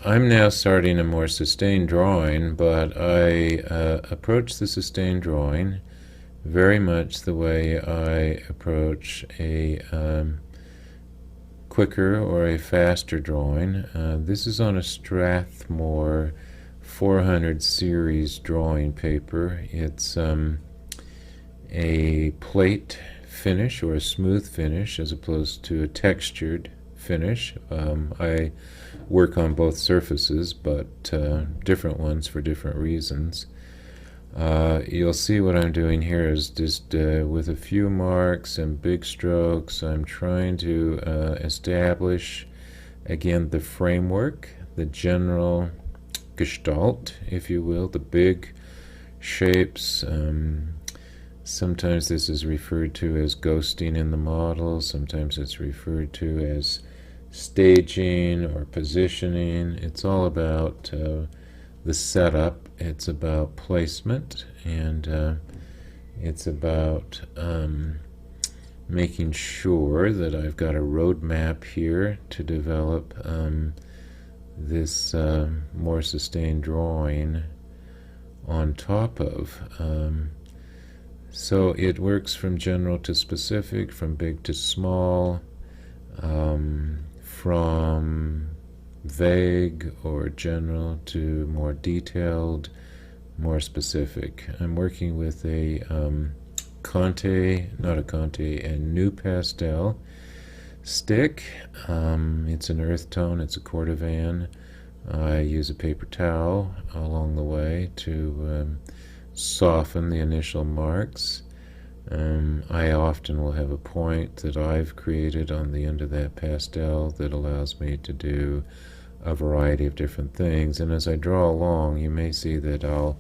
I'm now starting a more sustained drawing, but I approach the sustained drawing very much the way I approach a quicker or a faster drawing. This is on a Strathmore 400 series drawing paper. It's a plate finish or a smooth finish as opposed to a textured finish. I work on both surfaces, but different ones for different reasons. You'll see what I'm doing here is just with a few marks and big strokes, I'm trying to establish again the framework, the general gestalt, if you will, the big shapes. Sometimes this is referred to as ghosting in the model, sometimes it's referred to as staging or positioning. It's all about the setup, it's about placement, and it's about making sure that I've got a roadmap here to develop this more sustained drawing on top of. So it works from general to specific, from big to small, from vague or general to more detailed, more specific. I'm working with a a new pastel stick. It's an earth tone, it's a cordovan. I use a paper towel along the way to soften the initial marks. I often will have a point that I've created on the end of that pastel that allows me to do a variety of different things, and as I draw along you may see that I'll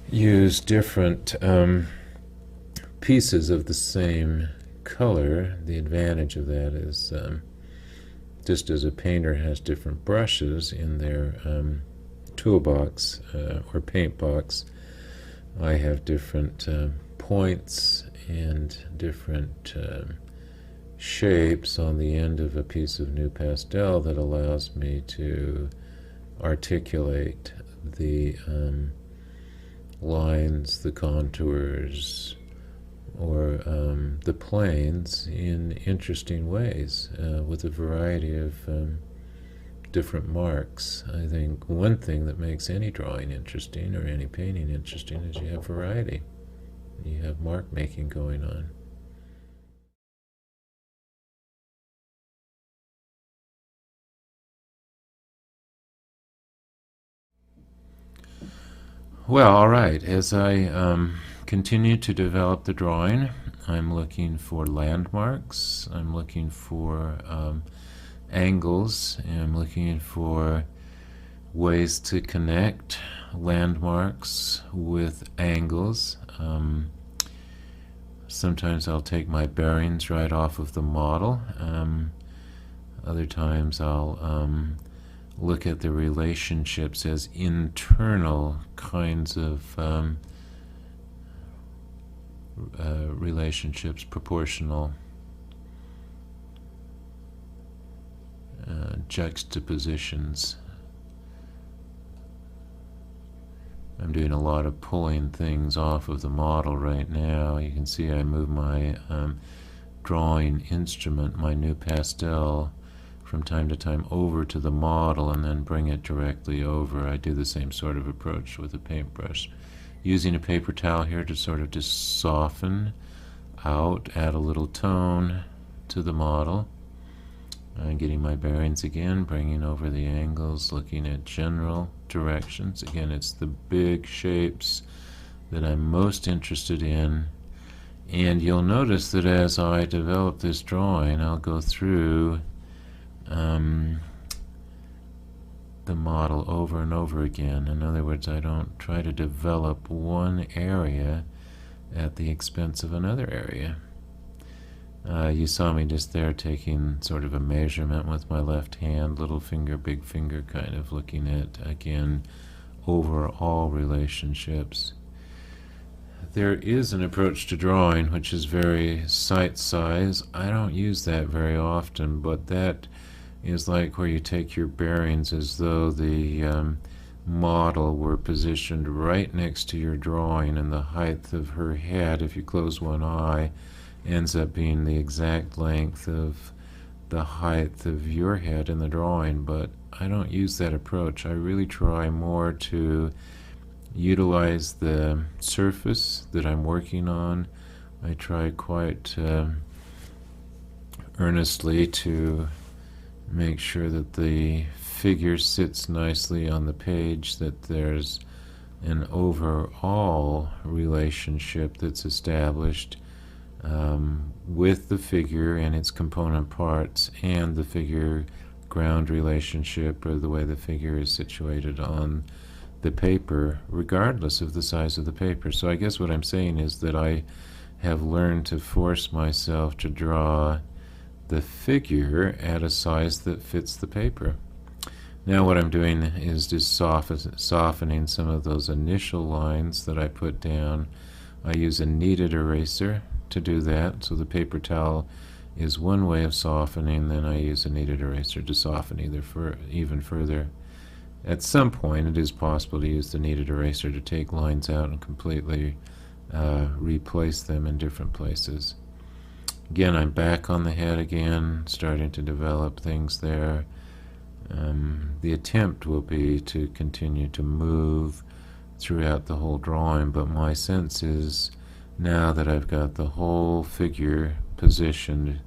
use different pieces of the same color. The advantage of that is just as a painter has different brushes in their toolbox or paint box, I have different points and different shapes on the end of a piece of new pastel that allows me to articulate the lines, the contours, or the planes in interesting ways with a variety of different marks. I think one thing that makes any drawing interesting or any painting interesting is you have variety. You have mark making going on. Well, all right. As I continue to develop the drawing, I'm looking for landmarks. I'm looking for angles, and I'm looking for ways to connect landmarks with angles. Sometimes I'll take my bearings right off of the model. Other times I'll look at the relationships as internal kinds of relationships, proportional juxtapositions. I'm doing a lot of pulling things off of the model right now. You can see I move my drawing instrument, my new pastel, from time to time over to the model and then bring it directly over. I do the same sort of approach with a paintbrush. Using a paper towel here to sort of just soften out, add a little tone to the model. I'm getting my bearings again, bringing over the angles, looking at general directions. Again, it's the big shapes that I'm most interested in. And you'll notice that as I develop this drawing, I'll go through the model over and over again. In other words, I don't try to develop one area at the expense of another area. You saw me just there taking sort of a measurement with my left hand, little finger, big finger, kind of looking at, again, overall relationships. There is an approach to drawing which is very sight size. I don't use that very often, but that is like where you take your bearings as though the model were positioned right next to your drawing, and the height of her head, if you close one eye, ends up being the exact length of the height of your head in the drawing. But I don't use that approach. I really try more to utilize the surface that I'm working on. I try quite earnestly to make sure that the figure sits nicely on the page, that there's an overall relationship that's established with the figure and its component parts, and the figure ground relationship, or the way the figure is situated on the paper, regardless of the size of the paper. So I guess what I'm saying is that I have learned to force myself to draw the figure at a size that fits the paper. Now what I'm doing is just softening some of those initial lines that I put down. I use a kneaded eraser to do that. So the paper towel is one way of softening, then I use a kneaded eraser to soften even further. At some point it is possible to use the kneaded eraser to take lines out and completely replace them in different places. Again, I'm back on the head again, starting to develop things there. The attempt will be to continue to move throughout the whole drawing, but my sense is, now that I've got the whole figure positioned,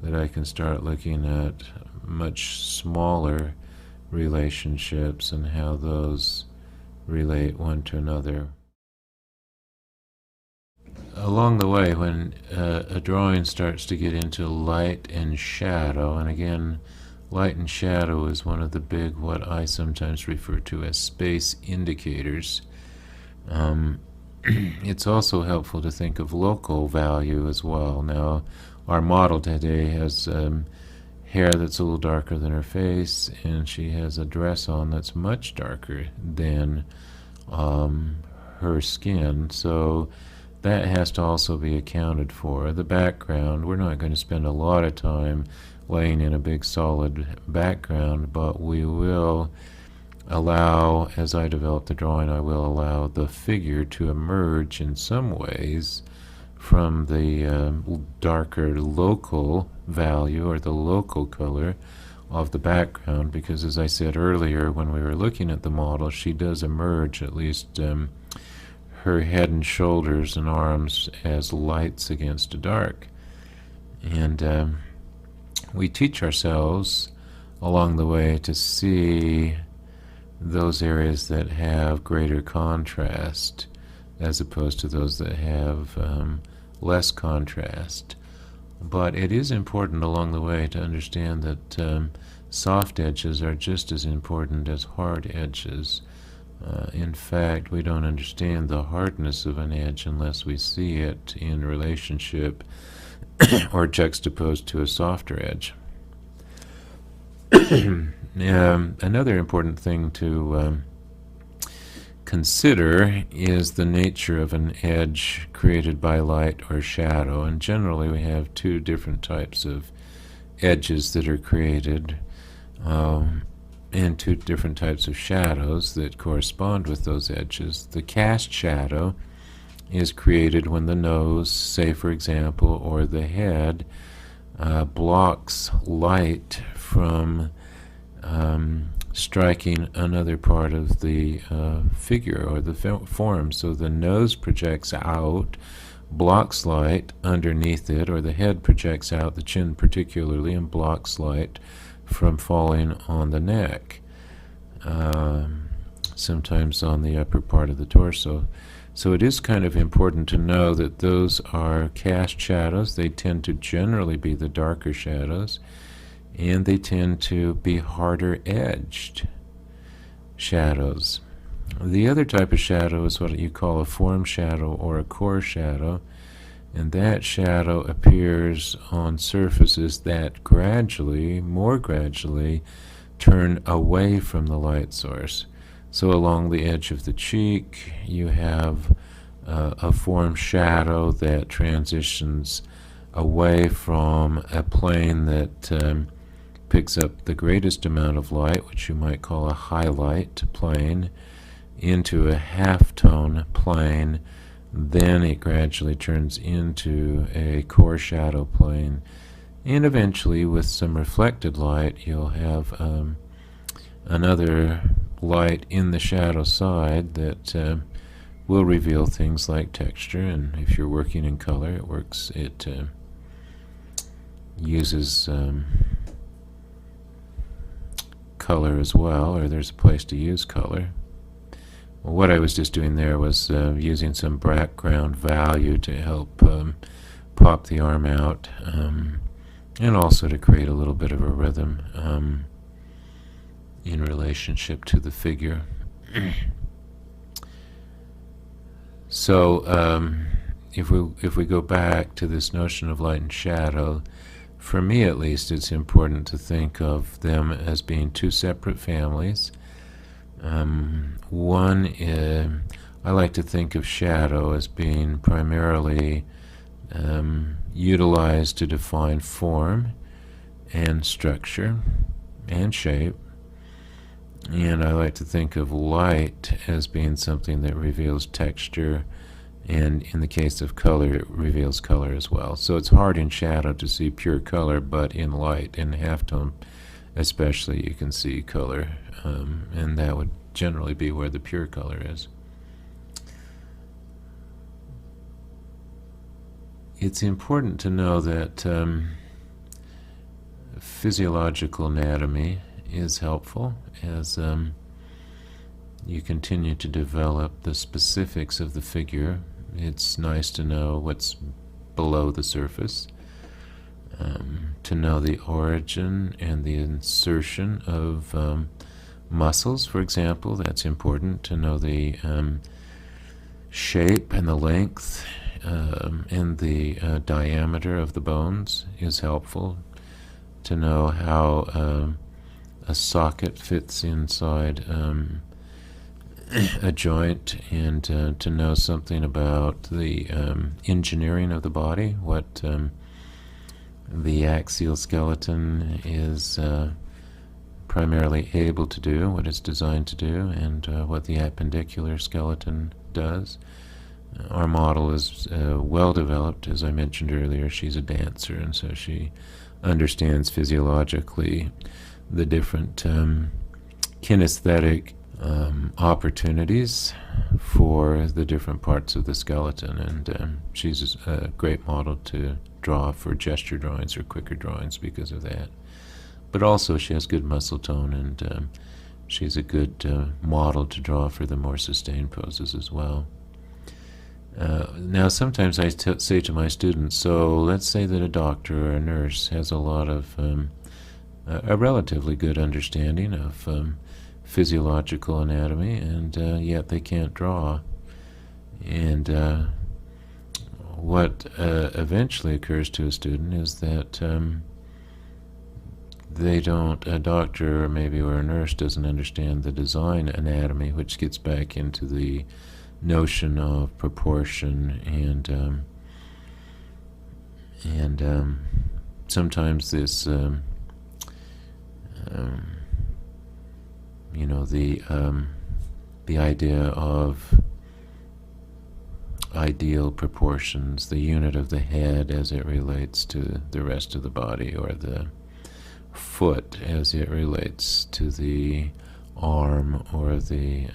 that I can start looking at much smaller relationships and how those relate one to another. Along the way, when a drawing starts to get into light and shadow, and again, light and shadow is one of the big, what I sometimes refer to as space indicators. It's also helpful to think of local value as well. Now, our model today has hair that's a little darker than her face, and she has a dress on that's much darker than her skin. So that has to also be accounted for. The background, we're not going to spend a lot of time laying in a big solid background, but we will allow, as I develop the drawing, I will allow the figure to emerge in some ways from the darker local value, or the local color of the background, because as I said earlier when we were looking at the model, she does emerge, at least her head and shoulders and arms, as lights against a dark. And we teach ourselves along the way to see those areas that have greater contrast as opposed to those that have less contrast. But it is important along the way to understand that soft edges are just as important as hard edges. In fact, we don't understand the hardness of an edge unless we see it in relationship or juxtaposed to a softer edge. Another important thing to consider is the nature of an edge created by light or shadow. And generally we have two different types of edges that are created, and two different types of shadows that correspond with those edges. The cast shadow is created when the nose, say for example, or the head blocks light from striking another part of the figure or the form. So the nose projects out, blocks light underneath it, or the head projects out, the chin particularly, and blocks light from falling on the neck, sometimes on the upper part of the torso. So it is kind of important to know that those are cast shadows. They tend to generally be the darker shadows, and they tend to be harder edged shadows. The other type of shadow is what you call a form shadow or a core shadow, and that shadow appears on surfaces that gradually, more gradually, turn away from the light source. So along the edge of the cheek you have a form shadow that transitions away from a plane that picks up the greatest amount of light, which you might call a highlight plane, into a halftone plane. Then it gradually turns into a core shadow plane, and eventually with some reflected light you'll have another light in the shadow side that will reveal things like texture. And if you're working in color, it uses color as well, or there's a place to use color. Well, what I was just doing there was using some background value to help pop the arm out, and also to create a little bit of a rhythm in relationship to the figure. So if we go back to this notion of light and shadow, for me at least it's important to think of them as being two separate families. One is, I like to think of shadow as being primarily utilized to define form and structure and shape, and I like to think of light as being something that reveals texture, and in the case of color it reveals color as well. So it's hard in shadow to see pure color, but in light, in halftone especially, you can see color, and that would generally be where the pure color is. It's important to know that physiological anatomy is helpful as you continue to develop the specifics of the figure. It's nice to know what's below the surface, to know the origin and the insertion of muscles, for example. That's important. To know the shape and the length and the diameter of the bones is helpful. To know how a socket fits inside a joint, and to know something about the engineering of the body, what the axial skeleton is primarily able to do, what it's designed to do, and what the appendicular skeleton does. Our model is well developed. As I mentioned earlier, she's a dancer, and so she understands physiologically the different kinesthetic opportunities for the different parts of the skeleton, and she's a great model to draw for gesture drawings or quicker drawings because of that. But also she has good muscle tone, and she's a good model to draw for the more sustained poses as well. Now sometimes I say to my students, so let's say that a doctor or a nurse has a lot of a relatively good understanding of physiological anatomy, and yet they can't draw. And what eventually occurs to a student is that a doctor or maybe or a nurse doesn't understand the design anatomy, which gets back into the notion of proportion, and sometimes this the idea of ideal proportions, the unit of the head as it relates to the rest of the body, or the foot as it relates to the arm, or the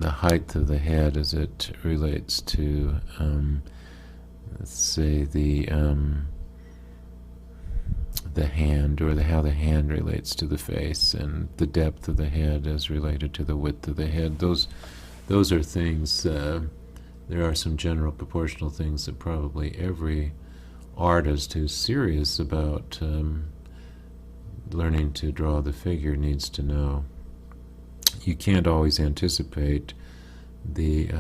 height of the head as it relates to, let's say, the hand, or how the hand relates to the face, and the depth of the head as related to the width of the head. Those are things, there are some general proportional things that probably every artist who's serious about learning to draw the figure needs to know. You can't always anticipate the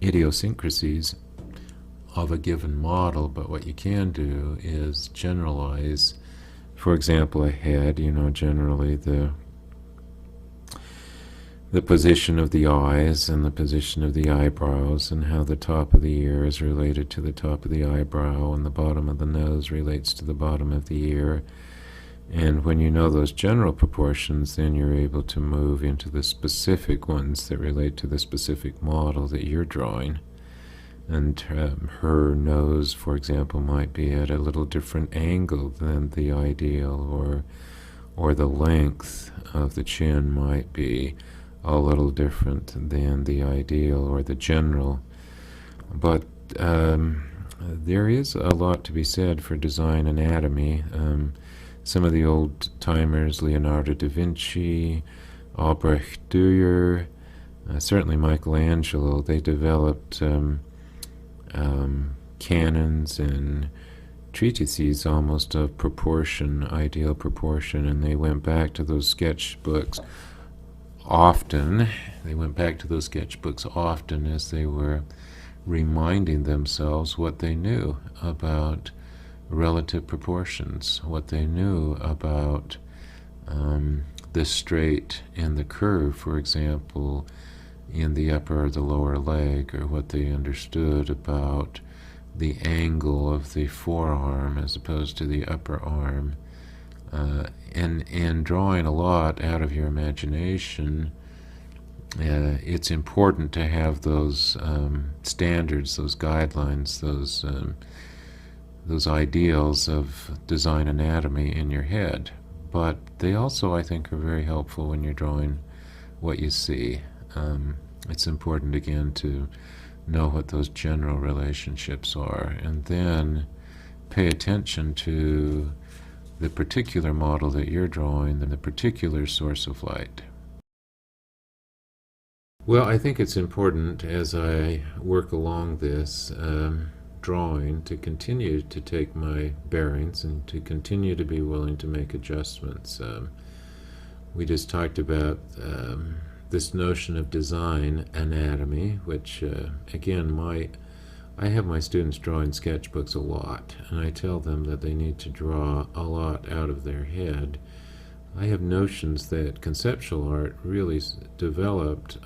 idiosyncrasies of a given model, but what you can do is generalize. For example, a head, generally the position of the eyes and the position of the eyebrows, and how the top of the ear is related to the top of the eyebrow and the bottom of the nose relates to the bottom of the ear. And when you know those general proportions, then you're able to move into the specific ones that relate to the specific model that you're drawing. And her nose, for example, might be at a little different angle than the ideal, or the length of the chin might be a little different than the ideal or the general. But there is a lot to be said for design anatomy. Some of the old-timers, Leonardo da Vinci, Albrecht Dürer, certainly Michelangelo, they developed canons and treatises almost of proportion, ideal proportion, and they went back to those sketchbooks often. They went back to those sketchbooks often as they were reminding themselves what they knew about relative proportions, what they knew about the straight and the curve, for example, in the upper or the lower leg, or what they understood about the angle of the forearm as opposed to the upper arm. And drawing a lot out of your imagination, it's important to have those standards, those guidelines, those ideals of design anatomy in your head. But they also, I think, are very helpful when you're drawing what you see. It's important, again, to know what those general relationships are, and then pay attention to the particular model that you're drawing and the particular source of light. Well, I think it's important, as I work along this drawing, to continue to take my bearings and to continue to be willing to make adjustments. We just talked about this notion of design anatomy, which again, I have my students drawing sketchbooks a lot, and I tell them that they need to draw a lot out of their head. I have notions that conceptual art really developed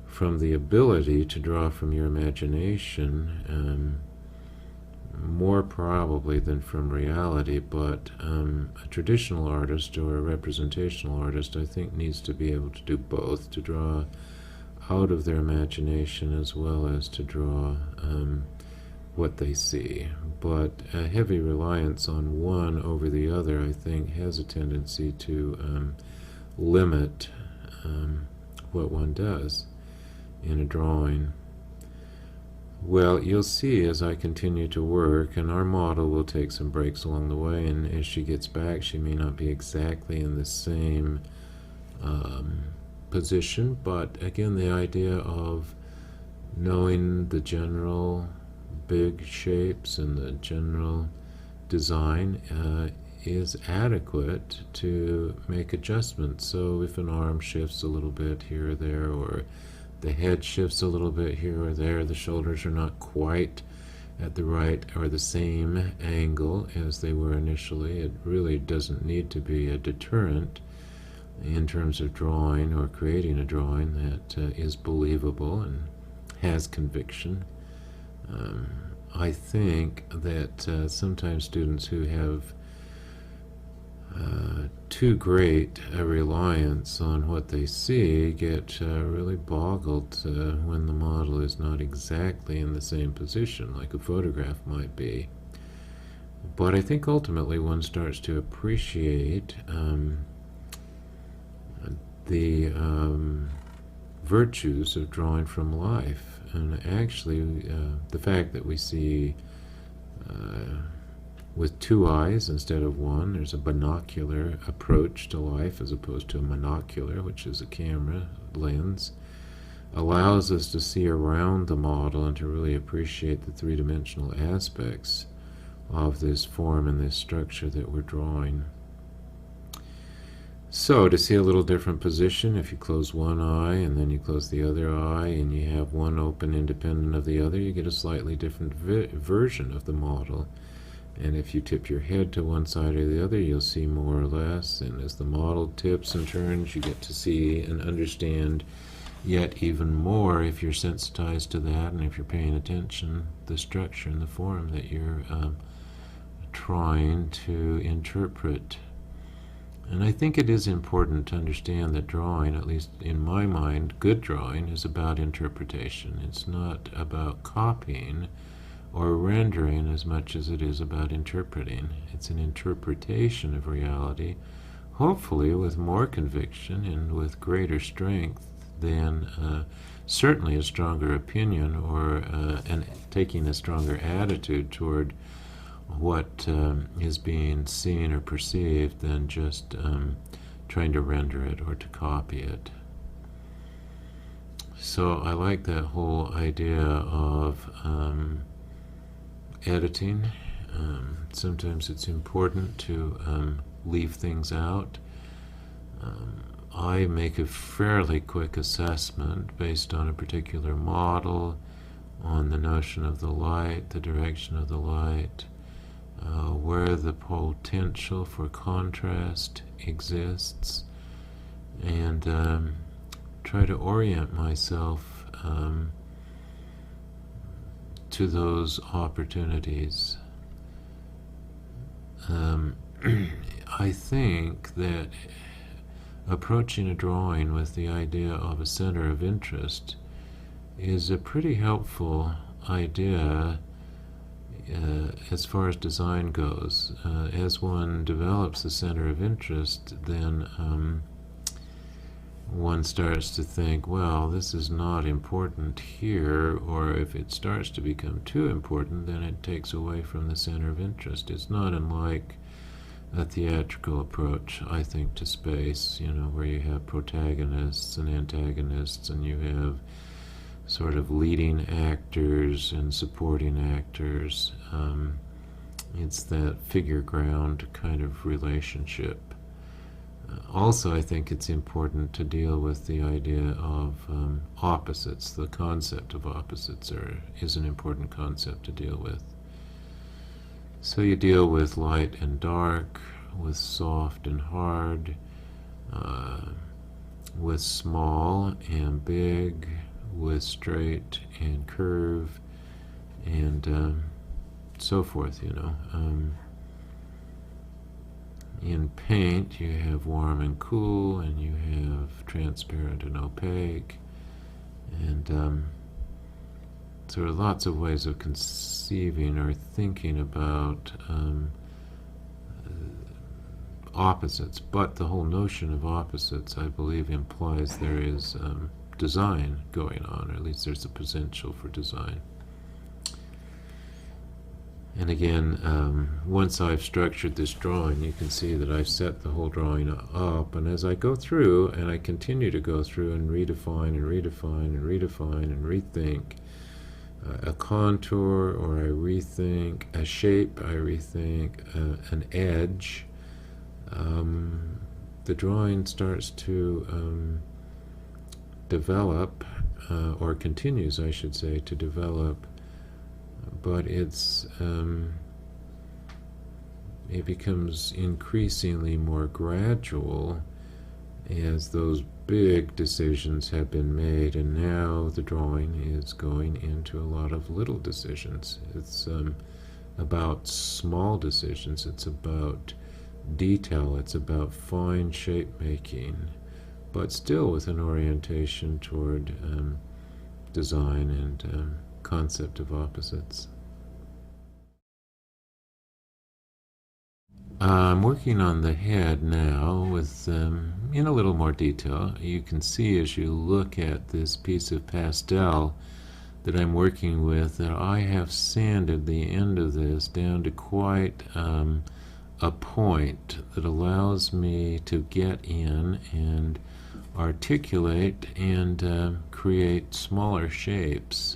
from the ability to draw from your imagination, more probably than from reality, but a traditional artist or a representational artist, I think, needs to be able to do both, to draw out of their imagination as well as to draw what they see. But a heavy reliance on one over the other, I think, has a tendency to limit what one does in a drawing. Well, you'll see as I continue to work, and our model will take some breaks along the way, and as she gets back, she may not be exactly in the same position, but again, the idea of knowing the general big shapes and the general design is adequate to make adjustments. So if an arm shifts a little bit here or there, or the head shifts a little bit here or there, the shoulders are not quite at the right or the same angle as they were initially, it really doesn't need to be a deterrent in terms of drawing or creating a drawing that is believable and has conviction. I think that sometimes students who have too great a reliance on what they see get really boggled when the model is not exactly in the same position, like a photograph might be. But I think ultimately one starts to appreciate the virtues of drawing from life, and actually the fact that we see with two eyes instead of one. There's a binocular approach to life as opposed to a monocular, which is a camera lens, allows us to see around the model and to really appreciate the three-dimensional aspects of this form and this structure that we're drawing. So to see a little different position, if you close one eye and then you close the other eye and you have one open independent of the other, you get a slightly different version of the model. And if you tip your head to one side or the other, you'll see more or less. And as the model tips and turns, you get to see and understand yet even more, if you're sensitized to that and if you're paying attention, the structure and the form that you're trying to interpret. And I think it is important to understand that drawing, at least in my mind, good drawing is about interpretation. It's not about copying or rendering as much as it is about interpreting. It's an interpretation of reality, hopefully with more conviction and with greater strength than certainly a stronger opinion or and taking a stronger attitude toward what is being seen or perceived than just trying to render it or to copy it. So I like that whole idea of editing. Sometimes it's important to leave things out. I make a fairly quick assessment based on a particular model, on the notion of the light, the direction of the light, where the potential for contrast exists, and try to orient myself to those opportunities. I think that approaching a drawing with the idea of a center of interest is a pretty helpful idea as far as design goes. As one develops a center of interest, then one starts to think, well, this is not important here, or if it starts to become too important, then it takes away from the center of interest. It's not unlike a theatrical approach, I think, to space, where you have protagonists and antagonists, and you have sort of leading actors and supporting actors. It's that figure ground kind of relationship. Also, I think it's important to deal with the idea of opposites. The concept of opposites is an important concept to deal with. So you deal with light and dark, with soft and hard, with small and big, with straight and curve, and so forth, In paint, you have warm and cool, and you have transparent and opaque, and there are lots of ways of conceiving or thinking about opposites, but the whole notion of opposites, I believe, implies there is design going on, or at least there's a potential for design. And again, once I've structured this drawing, you can see that I've set the whole drawing up, and as I go through, and I continue to go through and redefine and redefine and redefine and rethink a contour, or I rethink a shape, I rethink an edge, the drawing starts to develop, or continues, I should say, to develop, but it becomes increasingly more gradual as those big decisions have been made, and now the drawing is going into a lot of little decisions. It's about small decisions, it's about detail, it's about fine shape making, but still with an orientation toward design and concept of opposites. I'm working on the head now with in a little more detail. You can see as you look at this piece of pastel that I'm working with that I have sanded the end of this down to quite a point that allows me to get in and articulate and create smaller shapes.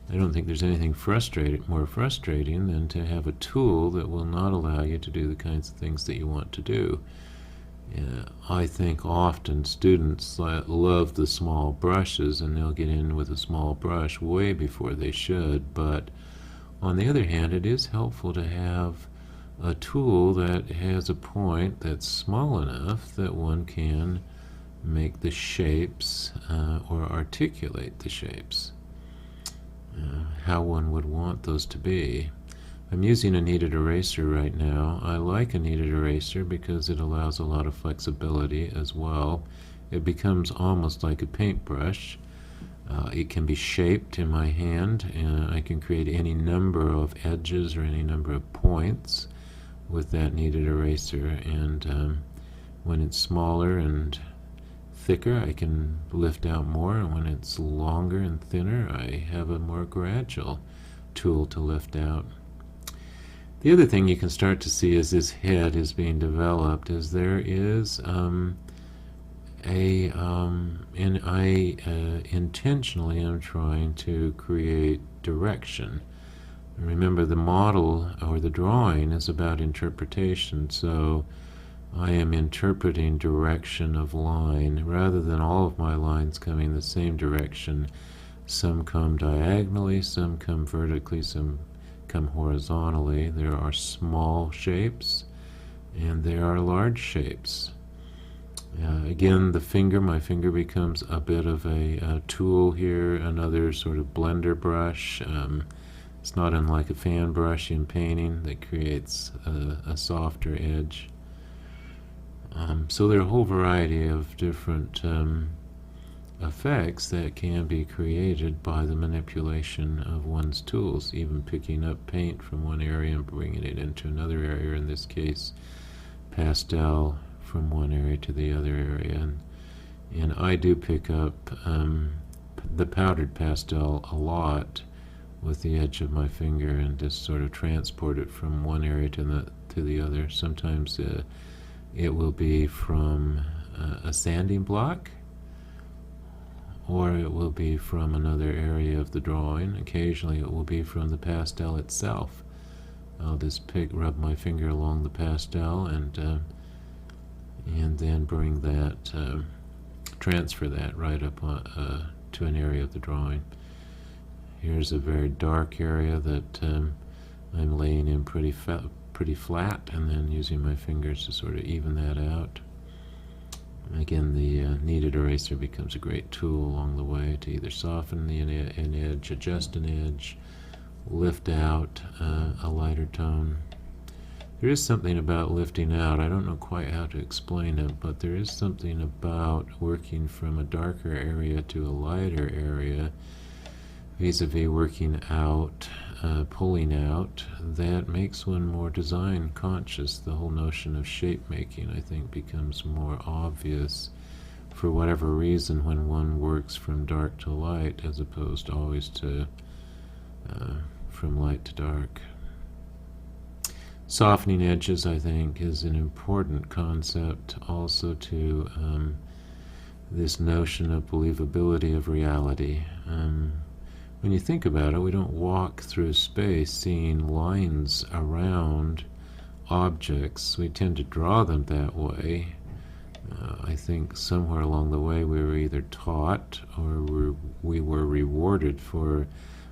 I don't think there's anything more frustrating than to have a tool that will not allow you to do the kinds of things that you want to do. I think often students love the small brushes, and they'll get in with a small brush way before they should, but On the other hand, it is helpful to have a tool that has a point that's small enough that one can make the shapes or articulate the shapes, how one would want those to be. I'm using a kneaded eraser right now. I like a kneaded eraser because it allows a lot of flexibility as well. It becomes almost like a paintbrush. It can be shaped in my hand, and I can create any number of edges or any number of points with that kneaded eraser. And when it's smaller and thicker, I can lift out more, and when it's longer and thinner, I have a more gradual tool to lift out. The other thing you can start to see as this head is being developed is there is and I intentionally am trying to create direction. Remember, the model or the drawing is about interpretation, so I am interpreting direction of line rather than all of my lines coming the same direction. Some come diagonally, some come vertically, some come horizontally. There are small shapes and there are large shapes. Again, my finger becomes a bit of a tool here, another sort of blender brush. It's not unlike a fan brush in painting that creates a softer edge. So there are a whole variety of different effects that can be created by the manipulation of one's tools, even picking up paint from one area and bringing it into another area, in this case pastel from one area to the other area. And I do pick up the powdered pastel a lot with the edge of my finger and just sort of transport it from one area to the other. Sometimes it will be from a sanding block, or it will be from another area of the drawing. Occasionally it will be from the pastel itself. I'll just rub my finger along the pastel and then bring that, transfer that right up to an area of the drawing. Here's a very dark area that I'm laying in pretty flat, and then using my fingers to sort of even that out. Again, the kneaded eraser becomes a great tool along the way to either soften an edge, adjust an edge, lift out a lighter tone. There is something about lifting out. I don't know quite how to explain it, but there is something about working from a darker area to a lighter area, vis-a-vis working out, pulling out, that makes one more design conscious. The whole notion of shape making, I think, becomes more obvious for whatever reason when one works from dark to light, as opposed to always to from light to dark. Softening edges, I think, is an important concept also to this notion of believability of reality. When you think about it, we don't walk through space seeing lines around objects. We tend to draw them that way. I think somewhere along the way we were either taught or we were rewarded for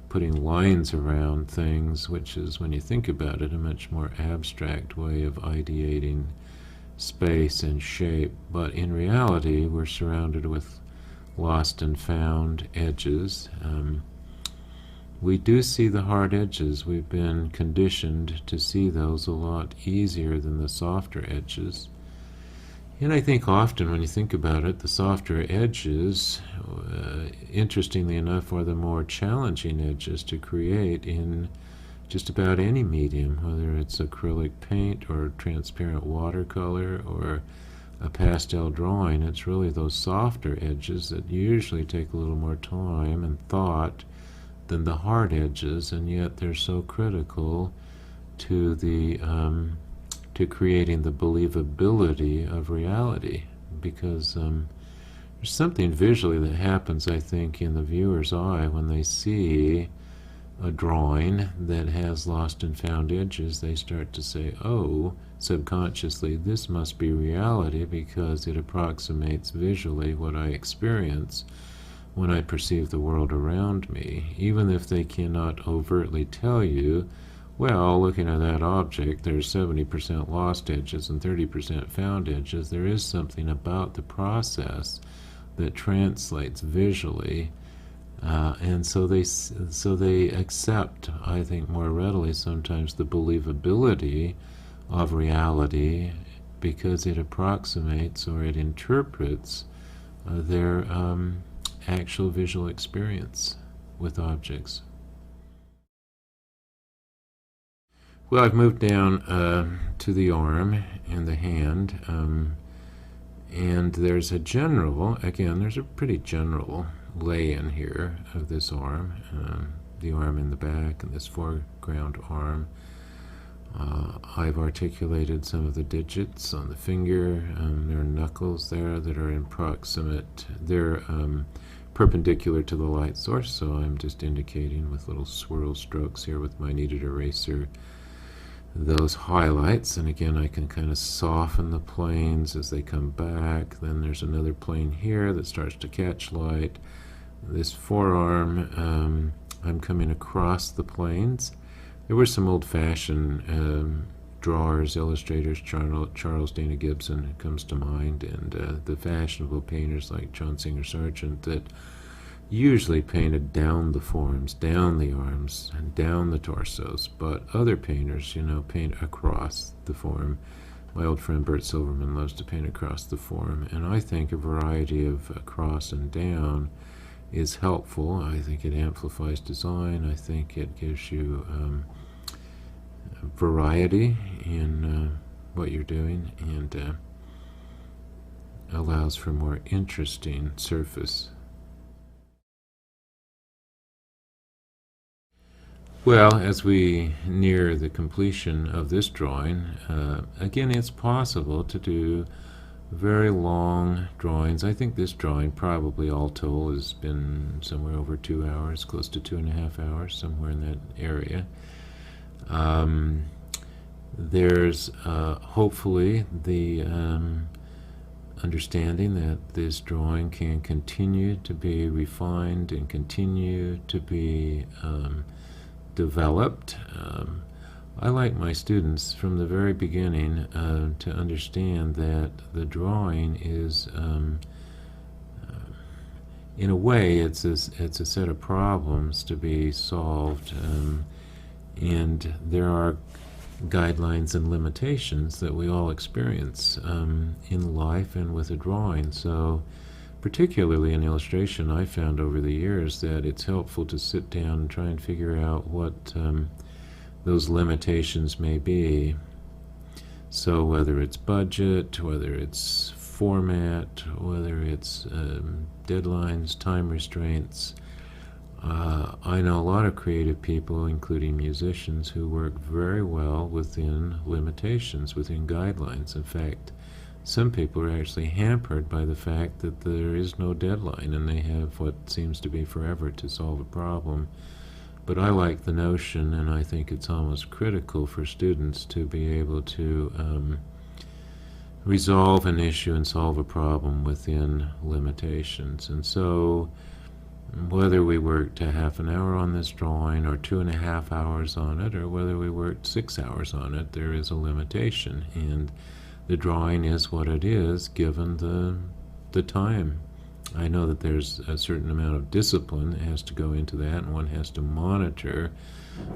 putting lines around things, which is, when you think about it, a much more abstract way of ideating space and shape. But in reality, we're surrounded with lost and found edges. We do see the hard edges. We've been conditioned to see those a lot easier than the softer edges. And I think often when you think about it, the softer edges, interestingly enough, are the more challenging edges to create in just about any medium, whether it's acrylic paint or transparent watercolor or a pastel drawing. It's really those softer edges that usually take a little more time and thought than the hard edges, and yet they're so critical to the to creating the believability of reality, because there's something visually that happens, I think, in the viewer's eye when they see a drawing that has lost and found edges. They start to say, oh, subconsciously, this must be reality because it approximates visually what I experience. when I perceive the world around me, even if they cannot overtly tell you, well, looking at that object, there's 70% lost edges and 30% found edges. There is something about the process that translates visually, and so they accept, I think, more readily sometimes the believability of reality because it approximates or it interprets their actual visual experience with objects. Well, I've moved down to the arm and the hand, and there's a general, again, there's a pretty general lay-in here of this arm, the arm in the back and this foreground arm. I've articulated some of the digits on the finger. There are knuckles there that are in proximate. They're perpendicular to the light source, so I'm just indicating with little swirl strokes here with my kneaded eraser those highlights, and again I can kind of soften the planes as they come back. Then there's another plane here that starts to catch light. This forearm, I'm coming across the planes. There were some old-fashioned drawers, illustrators, Charles Dana Gibson comes to mind, and the fashionable painters like John Singer Sargent that usually painted down the forms, down the arms, and down the torsos, but other painters, paint across the form. My old friend Bert Silverman loves to paint across the form, and I think a variety of across and down is helpful. I think it amplifies design. I think it gives you variety in what you're doing, and allows for more interesting surface. Well, as we near the completion of this drawing, again, it's possible to do very long drawings. I think this drawing probably all told has been somewhere over 2 hours, close to 2.5 hours, somewhere in that area. There's hopefully the understanding that this drawing can continue to be refined and continue to be developed. I like my students from the very beginning to understand that the drawing is, in a way, it's a set of problems to be solved, and there are guidelines and limitations that we all experience in life and with a drawing. So particularly in illustration, I found over the years that it's helpful to sit down and try and figure out what those limitations may be. So whether it's budget, whether it's format, whether it's deadlines, time restraints. I know a lot of creative people, including musicians, who work very well within limitations, within guidelines. In fact, some people are actually hampered by the fact that there is no deadline and they have what seems to be forever to solve a problem. But I like the notion, and I think it's almost critical for students to be able to resolve an issue and solve a problem within limitations. And so whether we worked a half an hour on this drawing or 2.5 hours on it, or whether we worked 6 hours on it, there is a limitation, and the drawing is what it is given the time. I know that there's a certain amount of discipline that has to go into that, and one has to monitor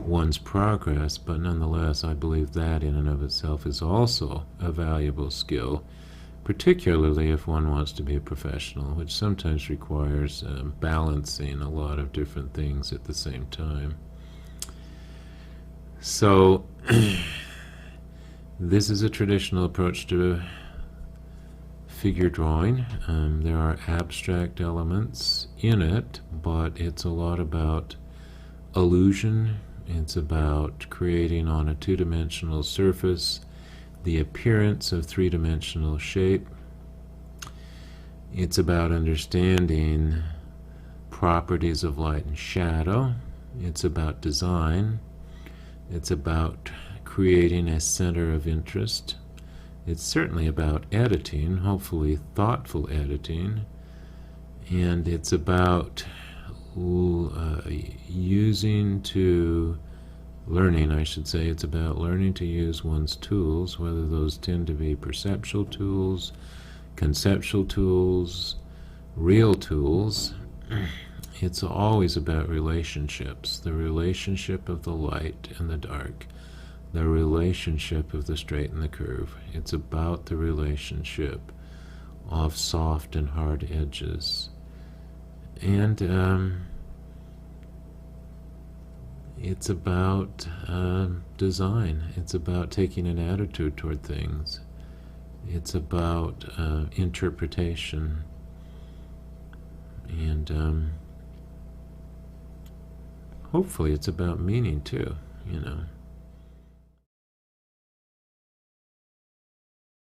one's progress, but nonetheless I believe that in and of itself is also a valuable skill, particularly if one wants to be a professional, which sometimes requires balancing a lot of different things at the same time. So this is a traditional approach to figure drawing. There are abstract elements in it, but it's a lot about illusion. It's about creating on a two-dimensional surface the appearance of three-dimensional shape. It's about understanding properties of light and shadow. It's about design. It's about creating a center of interest. It's certainly about editing, hopefully thoughtful editing. And it's about learning, I should say. It's about learning to use one's tools, whether those tend to be perceptual tools, conceptual tools, real tools. It's always about relationships, the relationship of the light and the dark, the relationship of the straight and the curve. It's about the relationship of soft and hard edges. And it's about design. It's about taking an attitude toward things. It's about interpretation. And hopefully it's about meaning too, you know.